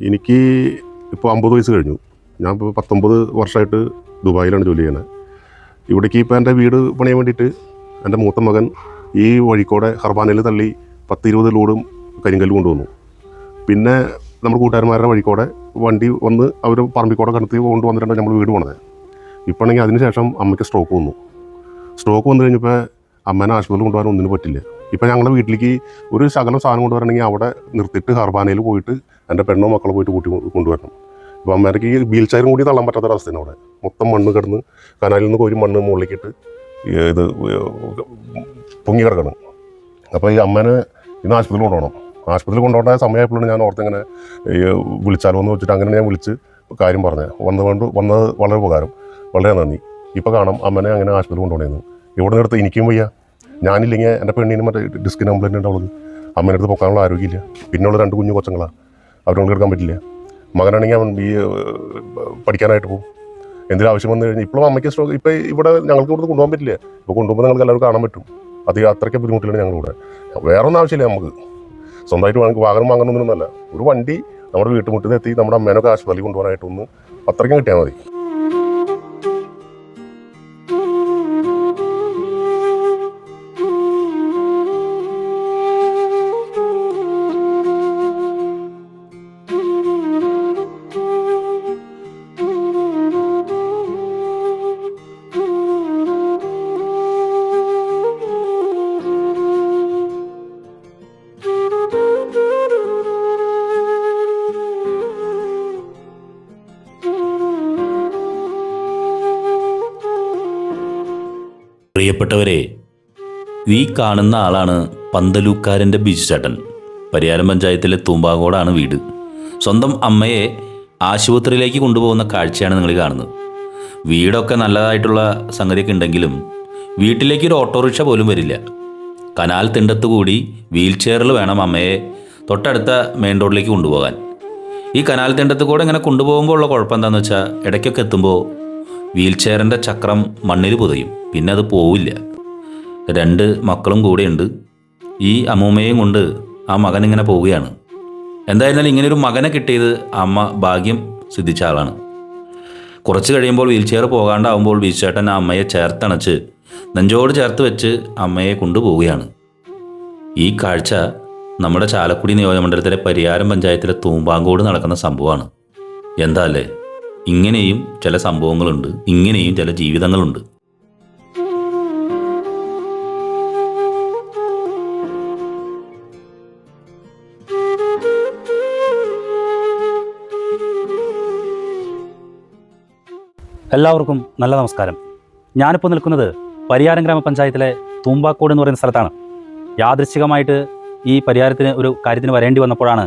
എനിക്ക് ഇപ്പോൾ 50 വയസ്സ് കഴിഞ്ഞു. ഞാൻ ഇപ്പോൾ 19 വർഷമായിട്ട് ദുബായിലാണ് ജോലി ചെയ്യുന്നത്. ഇവിടേക്ക് ഇപ്പോൾ എൻ്റെ വീട് പണിയാൻ വേണ്ടിയിട്ട് എൻ്റെ മൂത്ത മകൻ ഈ വഴിക്കോടെ ഹർബാനയിൽ തള്ളി 10-20 ലോഡും കരിങ്കല്ല് കൊണ്ടുവന്നു. പിന്നെ നമ്മുടെ കൂട്ടുകാരന്മാരുടെ വഴിക്കോടെ വണ്ടി വന്ന് അവർ പറമ്പിക്കോടെ കടത്തി കൊണ്ടുവന്നിട്ടാണ് നമ്മൾ വീട് പോണത്. ഇപ്പോൾ ആണെങ്കിൽ അതിന് ശേഷം അമ്മയ്ക്ക് സ്ട്രോക്ക് വന്നു. സ്ട്രോക്ക് വന്നു കഴിഞ്ഞപ്പോൾ അമ്മേനെ ആശുപത്രിയിൽ കൊണ്ടുപോകാൻ ഒന്നിനും പറ്റില്ല. ഇപ്പോൾ ഞങ്ങളുടെ വീട്ടിലേക്ക് ഒരു ശകലം സാധനം കൊണ്ടുവരണമെങ്കിൽ അവിടെ നിർത്തിയിട്ട് ഹർബാനയിൽ പോയിട്ട് എൻ്റെ പെണ്ണോ മക്കളോ പോയിട്ട് കൂട്ടി കൊണ്ടുവരണം. ഇപ്പോൾ അമ്മേരക്ക് വീൽ ചെയറും കൂടി തള്ളാൻ പറ്റാത്തൊരവസ്ഥയാണ്. അവിടെ മൊത്തം മണ്ണ് കിടന്ന് കനാലിൽ നിന്ന് കോരി മണ്ണ് മുകളിലേക്കിട്ട് ഇത് പൊങ്ങി കിടക്കണം. അപ്പോൾ ഈ അമ്മേനെ ഇന്ന് ആശുപത്രിയിൽ കൊണ്ടുപോകണം. ആശുപത്രിയിൽ കൊണ്ടുപോകേണ്ട സമയമായപ്പോഴാണ് ഞാൻ ഓർത്തിങ്ങനെ വിളിച്ചാലോ എന്ന് വെച്ചിട്ട് അങ്ങനെ ഞാൻ വിളിച്ച് കാര്യം പറഞ്ഞത്. വന്നത് വളരെ ഉപകാരം, വളരെ നന്ദി. ഇപ്പോൾ കാണാം അമ്മനെ അങ്ങനെ ആശുപത്രിയിൽ കൊണ്ടുപോകണമെന്ന്. ഇവിടെ നിന്നെടുത്ത് എനിക്കും വയ്യ. ഞാനില്ലെങ്കിൽ എൻ്റെ പെണ്ണിന് മറ്റേ ഡിസ്കിന് കംപ്ലൈൻറ്റ് ഉണ്ട്. അവൾക്ക് അമ്മേൻ്റെ അടുത്ത് പോകാനുള്ള ആരോഗ്യമില്ല. പിന്നെയുള്ള 2 കുഞ്ഞു കൊച്ചങ്ങളാണ്, അവരോട് എടുക്കാൻ പറ്റില്ല. മകനാണെങ്കിൽ അവൻ പഠിക്കാനായിട്ട് പോകും. എന്തെങ്കിലും ആവശ്യം വന്നു കഴിഞ്ഞാൽ ഇപ്പോഴും അമ്മയ്ക്ക് സ്ട്രോക്ക്. ഇപ്പോൾ ഇവിടെ ഞങ്ങൾക്ക് ഇവിടുന്ന് കൊണ്ടുപോകാൻ പറ്റില്ല. ഇപ്പോൾ കൊണ്ടുപോകുമ്പോൾ നിങ്ങൾക്ക് എല്ലാവരും കാണാൻ പറ്റും. അത് അത്രയ്ക്ക് ബുദ്ധിമുട്ടിലാണ് ഞങ്ങളിവിടെ. വേറെ ഒന്നും ആവശ്യമില്ല. നമുക്ക് സ്വന്തമായിട്ട് വാഹനം വാങ്ങണമെന്നൊന്നുമല്ല. ഒരു വണ്ടി നമ്മുടെ വീട്ടുമുറ്റത്ത് എത്തി നമ്മുടെ അമ്മേനൊക്കെ ആശുപത്രിയിൽ കൊണ്ടുപോകാനായിട്ടൊന്ന് അത്രയ്ക്കും കിട്ടിയാൽ മതി. പ്രിയപ്പെട്ടവരെ, ഈ കാണുന്ന ആളാണ് പന്തലൂക്കാരൻ്റെ ബിജു ചേട്ടൻ. പരിയാരം പഞ്ചായത്തിലെ തൂമ്പാങ്കോടാണ് വീട്. സ്വന്തം അമ്മയെ ആശുപത്രിയിലേക്ക് കൊണ്ടുപോകുന്ന കാഴ്ചയാണ് നിങ്ങൾ കാണുന്നത്. വീടൊക്കെ നല്ലതായിട്ടുള്ള സംഗതിയൊക്കെ ഉണ്ടെങ്കിലും വീട്ടിലേക്കൊരു ഓട്ടോറിക്ഷ പോലും വരില്ല. കനാൽ തിണ്ടത്ത് കൂടി വീൽ ചെയറിൽ വേണം അമ്മയെ തൊട്ടടുത്ത മെയിൻ റോഡിലേക്ക് കൊണ്ടുപോകാൻ. ഈ കനാൽ തിണ്ടത്ത് കൂടെ ഇങ്ങനെ കൊണ്ടുപോകുമ്പോൾ ഉള്ള കുഴപ്പം എന്താണെന്ന് വെച്ചാൽ ഇടയ്ക്കൊക്കെ എത്തുമ്പോൾ വീൽ ചെയറിൻ്റെ ചക്രം മണ്ണിൽ പുതയും. പിന്നെ അത് പോവില്ല. 2 മക്കളും കൂടെയുണ്ട്. ഈ അമ്മൂമ്മയും കൊണ്ട് ആ മകൻ ഇങ്ങനെ പോവുകയാണ്. എന്തായിരുന്നാലും ഇങ്ങനൊരു മകനെ കിട്ടിയത് അമ്മ ഭാഗ്യം സിദ്ധിച്ച ആളാണ്. കുറച്ച് കഴിയുമ്പോൾ വീൽ ചെയർ പോകാണ്ടാവുമ്പോൾ ബീച്ചേട്ടൻ ആ അമ്മയെ ചേർത്തണച്ച് നെഞ്ചോട് ചേർത്ത് വെച്ച് അമ്മയെ കൊണ്ടുപോവുകയാണ്. ഈ കാഴ്ച നമ്മുടെ ചാലക്കുടി നിയോജകമണ്ഡലത്തിലെ പരിയാരം പഞ്ചായത്തിലെ തൂമ്പാങ്കോട് നടക്കുന്ന സംഭവമാണ്. എന്താ അല്ലേ? ഇങ്ങനെയും ചില സംഭവങ്ങളുണ്ട്, ഇങ്ങനെയും ചില ജീവിതങ്ങളുണ്ട്. എല്ലാവർക്കും നല്ല നമസ്കാരം. ഞാനിപ്പോൾ നിൽക്കുന്നത് പരിയാരം ഗ്രാമപഞ്ചായത്തിലെ തൂമ്പാക്കോട് എന്ന് പറയുന്ന സ്ഥലത്താണ്. യാദൃശ്ചികമായിട്ട് ഈ പരിയാരത്തിന് ഒരു കാര്യത്തിന് വരേണ്ടി വന്നപ്പോഴാണ്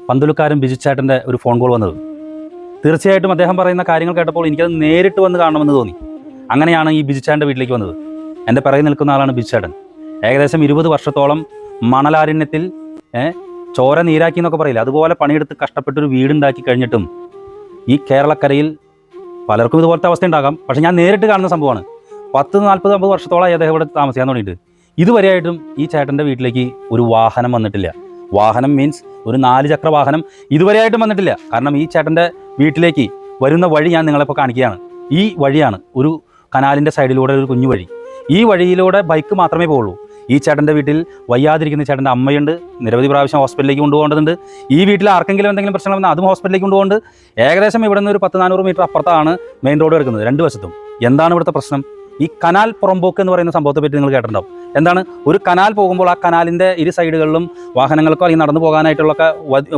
പന്തലുക്കാരൻ ബിജു ചേട്ടൻ്റെ ഒരു ഫോൺ കോൾ വന്നത്. തീർച്ചയായിട്ടും അദ്ദേഹം പറയുന്ന കാര്യങ്ങൾ കേട്ടപ്പോൾ എനിക്കത് നേരിട്ട് വന്ന് കാണണമെന്ന് തോന്നി. അങ്ങനെയാണ് ഈ ബിജു ചേട്ടൻ്റെ വീട്ടിലേക്ക് വന്നത്. എൻ്റെ പിറകിൽ നിൽക്കുന്ന ആളാണ് ബിജു ചേട്ടൻ. ഏകദേശം 20 വർഷത്തോളം മണലാരണ്യത്തിൽ ചോര നീരാക്കി എന്നൊക്കെ പറയില്ല, അതുപോലെ പണിയെടുത്ത് കഷ്ടപ്പെട്ടൊരു വീടുണ്ടാക്കി കഴിഞ്ഞിട്ടും ഈ കേരളക്കരയിൽ പലർക്കും ഇതുപോലത്തെ അവസ്ഥ ഉണ്ടാകാം. പക്ഷേ ഞാൻ നേരിട്ട് കാണുന്ന സംഭവമാണ്. 40-50 വർഷത്തോളമായി അദ്ദേഹം ഇവിടെ താമസിക്കാൻ തുടങ്ങിയിട്ട് ഇതുവരെയായിട്ടും ഈ ചേട്ടൻ്റെ വീട്ടിലേക്ക് ഒരു വാഹനം വന്നിട്ടില്ല. വാഹനം മീൻസ് ഒരു 4 ചക്ര വാഹനം ഇതുവരെയായിട്ടും വന്നിട്ടില്ല. കാരണം ഈ ചേട്ടൻ്റെ വീട്ടിലേക്ക് വരുന്ന വഴി ഞാൻ നിങ്ങളിപ്പോൾ കാണിക്കുകയാണ്. ഈ വഴിയാണ് ഒരു കനാലിൻ്റെ സൈഡിലൂടെ ഒരു കുഞ്ഞു വഴി. ഈ വഴിയിലൂടെ ബൈക്ക് മാത്രമേ പോകുള്ളൂ. ഈ ചേട്ടൻ്റെ വീട്ടിൽ വയ്യാതിരിക്കുന്ന ചേട്ടൻ്റെ അമ്മയുണ്ട്. നിരവധി പ്രാവശ്യം ഹോസ്പിറ്റലിലേക്ക് കൊണ്ടുപോകേണ്ടതുണ്ട്. ഈ വീട്ടിൽ ആർക്കെങ്കിലും എന്തെങ്കിലും പ്രശ്നം വന്നാൽ അതും ഹോസ്പിറ്റലിലേക്ക് കൊണ്ടുപോകുന്നുണ്ട്. ഏകദേശം ഇവിടെ നിന്ന് ഒരു 100-400 മീറ്റർ അപ്പുറത്താണ് മെയിൻ റോഡ് കിടക്കുന്നത് 2 വശത്തും. എന്താണ് ഇവിടുത്തെ പ്രശ്നം? ഈ കനാൽ പുറമ്പോക്ക് എന്ന് പറയുന്ന സംഭവത്തെ പറ്റി നിങ്ങൾ കേട്ടിട്ടുണ്ടാവും. എന്താണ്? ഒരു കനാൽ പോകുമ്പോൾ ആ കനാലിൻ്റെ ഇരു സൈഡുകളിലും വാഹനങ്ങൾക്കോ അല്ലെങ്കിൽ നടന്നു പോകാനായിട്ടുള്ളൊക്കെ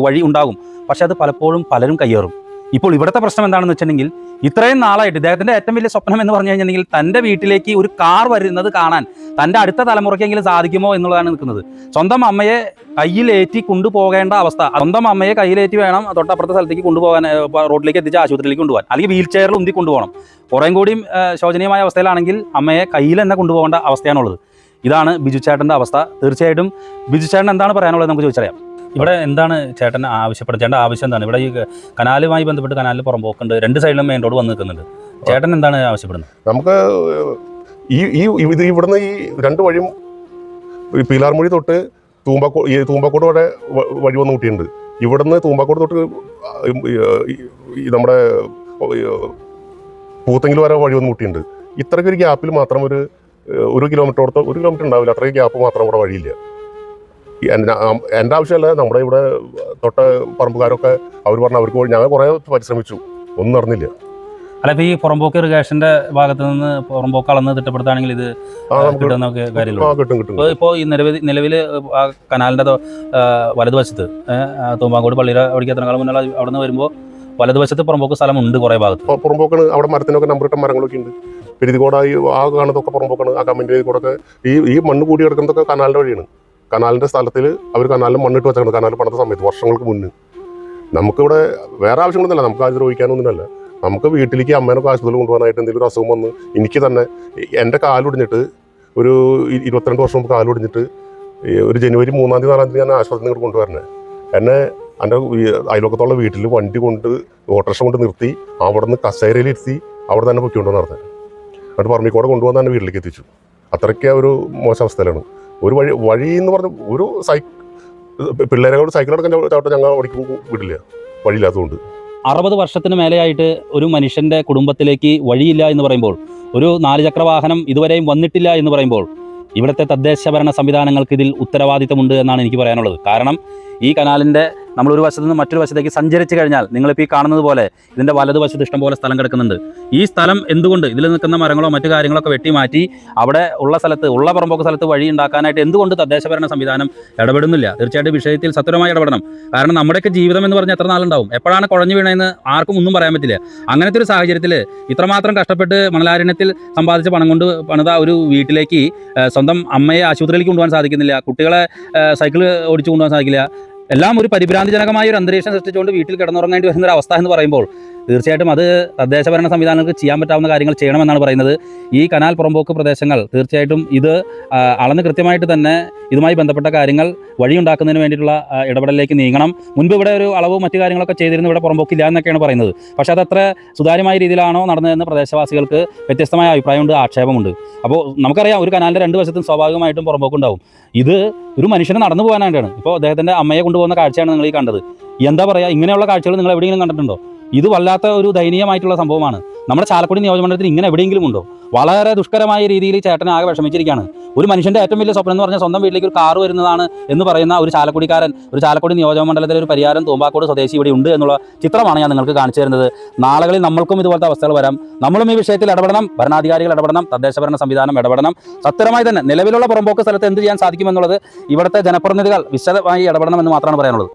വഴി ഉണ്ടാകും. പക്ഷേ അത് പലപ്പോഴും പലരും കയ്യേറും. ഇപ്പോൾ ഇവിടുത്തെ പ്രശ്നം എന്താണെന്ന് വെച്ചിട്ടുണ്ടെങ്കിൽ ഇത്രയും നാളായിട്ട് ഇദ്ദേഹത്തിൻ്റെ ഏറ്റവും വലിയ സ്വപ്നം എന്ന് പറഞ്ഞു കഴിഞ്ഞിട്ടുണ്ടെങ്കിൽ തൻ്റെ വീട്ടിലേക്ക് ഒരു കാർ വരുന്നത് കാണാൻ തൻ്റെ അടുത്ത തലമുറയ്ക്കെങ്കിലും സാധിക്കുമോ എന്നുള്ളതാണ് നിൽക്കുന്നത്. സ്വന്തം അമ്മയെ കയ്യിലേറ്റി കൊണ്ടുപോകേണ്ട അവസ്ഥ. സ്വന്തം അമ്മയെ കയ്യിലേറ്റി വേണം തൊട്ടപ്പുറത്തെ സ്ഥലത്തേക്ക് കൊണ്ടുപോകാൻ, റോഡിലേക്ക് എത്തിച്ച് ആശുപത്രിയിലേക്ക് കൊണ്ടുപോകാൻ, അല്ലെങ്കിൽ വീൽ ചെയറിൽ ഉന്തി കൊണ്ടുപോകണം. കുറേയും കൂടിയും ശോചനീയമായ അവസ്ഥയിലാണെങ്കിൽ അമ്മയെ കയ്യിൽ തന്നെ കൊണ്ടുപോകേണ്ട അവസ്ഥയാണുള്ളത്. ഇതാണ് ബിജു ചേട്ടൻ്റെ അവസ്ഥ. തീർച്ചയായിട്ടും ബിജു ചേട്ടൻ എന്താണ് പറയാനുള്ളത് നമുക്ക് ചോദിച്ചറിയാം. ഇവിടെ എന്താണ് ചേട്ടൻ ആവശ്യപ്പെടുന്നത്? ചേട്ടൻ്റെ ആവശ്യം എന്താണ്? ഇവിടെ ഈ കനാലുമായി ബന്ധപ്പെട്ട് കനാലിൽ പുറമ്പോക്കുണ്ട്, 2 സൈഡിലും മെയിൻ റോഡ് വന്ന് നിൽക്കുന്നുണ്ട്. ചേട്ടൻ എന്താണ് ആവശ്യപ്പെടുന്നത്? നമുക്ക് ഇവിടുന്ന് ഈ 2 വഴിയും പീലാർമൊഴി തൊട്ട് തൂമ്പാക്കോട് വരെ വഴി വന്ന് കൂട്ടിയിട്ടുണ്ട്. ഇവിടുന്ന് തൂമ്പാക്കോട് തൊട്ട് നമ്മുടെ പൂത്തെങ്കിൽ വരെ വഴി വന്ന് മുട്ടിയുണ്ട്. ഇത്രയ്ക്കൊരു ഗ്യാപ്പിൽ മാത്രം ഒരു കിലോമീറ്റർ ഉണ്ടാവില്ല, അത്രയും ഗ്യാപ്പ് മാത്രം ഇവിടെ വഴിയില്ല. എൻ്റെ ആവശ്യമല്ല, നമ്മുടെ ഇവിടെ തൊട്ട പറമ്പുകാരൊക്കെ അവർ പറഞ്ഞു അവർക്ക് ഞങ്ങൾ കുറേ പരിശ്രമിച്ചു, ഒന്നും നടന്നില്ല. അല്ല, ഇപ്പോൾ ഈ പുറമ്പോക്ക് ഇറിഗേഷന്റെ ഭാഗത്ത് നിന്ന് പുറമ്പോക്ക് അളന്ന് തിട്ടപ്പെടുത്താണെങ്കിൽ ഇത് കിട്ടുന്ന കാര്യമില്ല. ഇപ്പോൾ ഈ നിലവിൽ ആ കനാലിൻ്റെ വലതുവശത്ത് തൂമ്പാങ്കോട് പള്ളിയുടെ അവിടേക്ക് എത്ര കാലം മുന്നേ അവിടെ നിന്ന് വരുമ്പോൾ വലതുവശത്ത് പുറമ്പോക്ക് സ്ഥലമുണ്ട് കുറേ ഭാഗത്ത്. പുറമ്പോക്കാണ്, അവിടെ മരത്തിനൊക്കെ നമ്പറിട്ട മരങ്ങളൊക്കെ ഉണ്ട്. പെരുതിക്കോടായി ആ കാണുന്നതൊക്കെ പുറമ്പോക്കാണ്. ആ കമ്മിൻ്റെ കൂടെ ഈ മണ്ണ് കൂടി കിടക്കുന്നതൊക്കെ കനാലിൻ്റെ വഴിയാണ്. കനാലിൻ്റെ സ്ഥലത്തിൽ അവർ കനാലിൽ മണ്ണിട്ട് വെച്ചാണ് കനാൽ പണിത സമയത്ത് വർഷങ്ങൾക്ക് മുന്നേ. നമുക്കിവിടെ വേറെ ആവശ്യങ്ങളൊന്നുമില്ല, നമുക്ക് ആദ്യം ദ്രോഹിക്കാനൊന്നുമില്ല. നമുക്ക് വീട്ടിലേക്ക് അമ്മേനൊക്കെ ആശുപത്രിയിൽ കൊണ്ടുപോകാനായിട്ട് എന്തെങ്കിലും ഒരു അസുഖം വന്ന് എനിക്ക് തന്നെ എൻ്റെ കാലൊടിഞ്ഞിട്ട് ഒരു 22 വർഷം മുമ്പ് കാലൊടിഞ്ഞിട്ട് ഒരു ജനുവരി 3-ാം തീയതി 4-ാം തീയതി ഞാൻ ആശുപത്രിയിൽ നിന്ന് കൊണ്ടുവരണേ. എന്നെ എൻ്റെ അയൽവക്കത്തുള്ള വീട്ടിൽ വണ്ടി കൊണ്ട് ഓട്ടോറിക്ഷ കൊണ്ട് നിർത്തി അവിടെ നിന്ന് കസേരയിലിരുത്തി അവിടെ തന്നെ പൊക്കിക്കൊണ്ടു നടത്താൻ. എന്നിട്ട് പറമ്പിക്കൂടെ കൊണ്ടുവന്ന് തന്നെ വീട്ടിലേക്ക് എത്തിച്ചു. അത്രയ്ക്ക് ഒരു മോശം അവസ്ഥയിലാണ്. ഒരു വഴി എന്ന് പറഞ്ഞ ഒരു പിള്ളേരെ കൊണ്ട് സൈക്കിളടക്കം ചവിട്ടം ഞങ്ങൾ ഓടിക്കും വിടില്ല, വഴിയില്ലാത്തതുകൊണ്ട്. 60 വർഷത്തിന് മേലെയായിട്ട് ഒരു മനുഷ്യൻ്റെ കുടുംബത്തിലേക്ക് വഴിയില്ല എന്ന് പറയുമ്പോൾ, ഒരു 4 ചക്ര വാഹനം ഇതുവരെയും വന്നിട്ടില്ല എന്ന് പറയുമ്പോൾ, ഇവിടുത്തെ തദ്ദേശ ഭരണ സംവിധാനങ്ങൾക്ക് ഇതിൽ ഉത്തരവാദിത്തമുണ്ട് എന്നാണ് എനിക്ക് പറയാനുള്ളത്. കാരണം ഈ കനാലിൻ്റെ നമ്മൾ ഒരു വശത്ത് നിന്ന് മറ്റൊരു വശത്തേക്ക് സഞ്ചരിച്ച് കഴിഞ്ഞാൽ നിങ്ങളിപ്പോൾ ഈ കാണുന്നത് പോലെ ഇതിൻ്റെ വലതുവശത്ത് ഇഷ്ടംപോലെ സ്ഥലം കിടക്കുന്നുണ്ട്. ഈ സ്ഥലം എന്തുകൊണ്ട് ഇതിൽ നിൽക്കുന്ന മരങ്ങളോ മറ്റു കാര്യങ്ങളൊക്കെ വെട്ടി മാറ്റി അവിടെ ഉള്ള പുറമ്പോക്ക് സ്ഥലത്ത് വഴി ഉണ്ടാക്കാനായിട്ട് എന്തുകൊണ്ട് തദ്ദേശ ഭരണ സംവിധാനം ഇടപെടുന്നില്ല? തീർച്ചയായിട്ടും വിഷയത്തിൽ സത്വരമായി ഇടപെടണം. കാരണം നമ്മുടെയൊക്കെ ജീവിതം എന്ന് പറഞ്ഞാൽ എത്ര നാളുണ്ടാവും, എപ്പോഴാണ് കുഴഞ്ഞു വീണതെന്ന് ആർക്കും ഒന്നും പറയാൻ പറ്റില്ല. അങ്ങനത്തെ ഒരു സാഹചര്യത്തിൽ ഇത്രമാത്രം കഷ്ടപ്പെട്ട് മണലാരണ്യത്തിൽ സമ്പാദിച്ച പണം കൊണ്ട് പണിത ഒരു വീട്ടിലേക്ക് സ്വന്തം അമ്മയെ ആശുപത്രിയിലേക്ക് കൊണ്ടുപോകാൻ സാധിക്കുന്നില്ല, കുട്ടികളെ സൈക്കിൾ ഓടിച്ചു കൊണ്ടുപോകാൻ സാധിക്കില്ല, എല്ലാം ഒരു പരിഭ്രാന്തിജനകമായ ഒരു അന്തരീക്ഷം സൃഷ്ടിച്ചുകൊണ്ട് വീട്ടിൽ കിടന്നുറങ്ങേണ്ടി വരുന്ന ഒരു അവസ്ഥ എന്ന് പറയുമ്പോൾ തീർച്ചയായിട്ടും അത് തദ്ദേശ ഭരണ സംവിധാനങ്ങൾക്ക് ചെയ്യാൻ പറ്റാവുന്ന കാര്യങ്ങൾ ചെയ്യണമെന്നാണ് പറയുന്നത്. ഈ കനാൽ പുറമ്പോക്ക് പ്രദേശങ്ങൾ തീർച്ചയായിട്ടും ഇത് അളന്ന് കൃത്യമായിട്ട് തന്നെ ഇതുമായി ബന്ധപ്പെട്ട കാര്യങ്ങൾ വഴിയുണ്ടാക്കുന്നതിന് വേണ്ടിയിട്ടുള്ള ഇടപെടലിലേക്ക് നീങ്ങണം. മുൻപ് ഇവിടെ ഒരു അളവും മറ്റു കാര്യങ്ങളൊക്കെ ചെയ്തിരുന്നു, ഇവിടെ പുറമ്പോക്കില്ല എന്നൊക്കെയാണ് പറയുന്നത്. പക്ഷേ അതത്ര സുതാര്യമായ രീതിയിലാണോ നടന്നതെന്ന് പ്രദേശവാസികൾക്ക് വ്യത്യസ്തമായ അഭിപ്രായമുണ്ട്, ആക്ഷേപമുണ്ട്. അപ്പോൾ നമുക്കറിയാം ഒരു കനാലിൻ്റെ 2 വശത്തും സ്വാഭാവികമായിട്ടും പുറമ്പോക്കുണ്ടാവും. ഇത് ഒരു മനുഷ്യനെ നടന്നു പോകാനായിട്ടാണ്. ഇപ്പോൾ അദ്ദേഹത്തിൻ്റെ അമ്മയെ കൊണ്ടുപോകുന്ന കാഴ്ചയാണ് നിങ്ങൾ ഈ കണ്ടത്. എന്താ പറയുക, ഇങ്ങനെയുള്ള കാഴ്ചകൾ നിങ്ങൾ എവിടെയെങ്കിലും കണ്ടിട്ടുണ്ടോ? ഇത് വല്ലാത്ത ഒരു ദയനീയമായിട്ടുള്ള സംഭവമാണ്. നമ്മുടെ ചാലക്കുടി നിയോജകമണ്ഡലത്തിൽ ഇങ്ങനെ എവിടെയെങ്കിലും ഉണ്ടോ? വളരെ ദുഷ്കരമായ രീതിയിൽ ചേട്ടൻ ആകെ വിഷമിച്ചിരിക്കുകയാണ്. ഒരു മനുഷ്യൻ്റെ ഏറ്റവും വലിയ സ്വപ്നം എന്ന് പറഞ്ഞാൽ സ്വന്തം വീട്ടിലേക്ക് ഒരു കാറ് വരുന്നതാണ് എന്ന് പറയുന്ന ഒരു ചാലക്കുടിക്കാരൻ, ഒരു ചാലക്കുടി നിയോജകമണ്ഡലത്തിലെ ഒരു പരിയാരം തൂമ്പാക്കോട് സ്വദേശി ഇവിടെ ഉണ്ട് എന്നുള്ള ചിത്രമാണ് ഞാൻ നിങ്ങൾക്ക് കാണിച്ചു തരുന്നത്. നാളുകളിൽ നമ്മൾക്കും ഇതുപോലത്തെ അവസ്ഥകൾ വരാം. നമ്മളും ഈ വിഷയത്തിൽ ഇടപെടണം, ഭരണാധികാരികൾ ഇടപെടണം, തദ്ദേശ ഭരണ സംവിധാനം ഇടപെടണം. സത്യമായി തന്നെ നിലവിലുള്ള പുറമ്പോക്ക് സ്ഥലത്ത് എന്ത് ചെയ്യാൻ സാധിക്കുമെന്നുള്ളത് ഇവിടുത്തെ ജനപ്രതിനിധികൾ വിശദമായി ഇടപെടണമെന്ന് മാത്രമാണ് പറയാനുള്ളത്.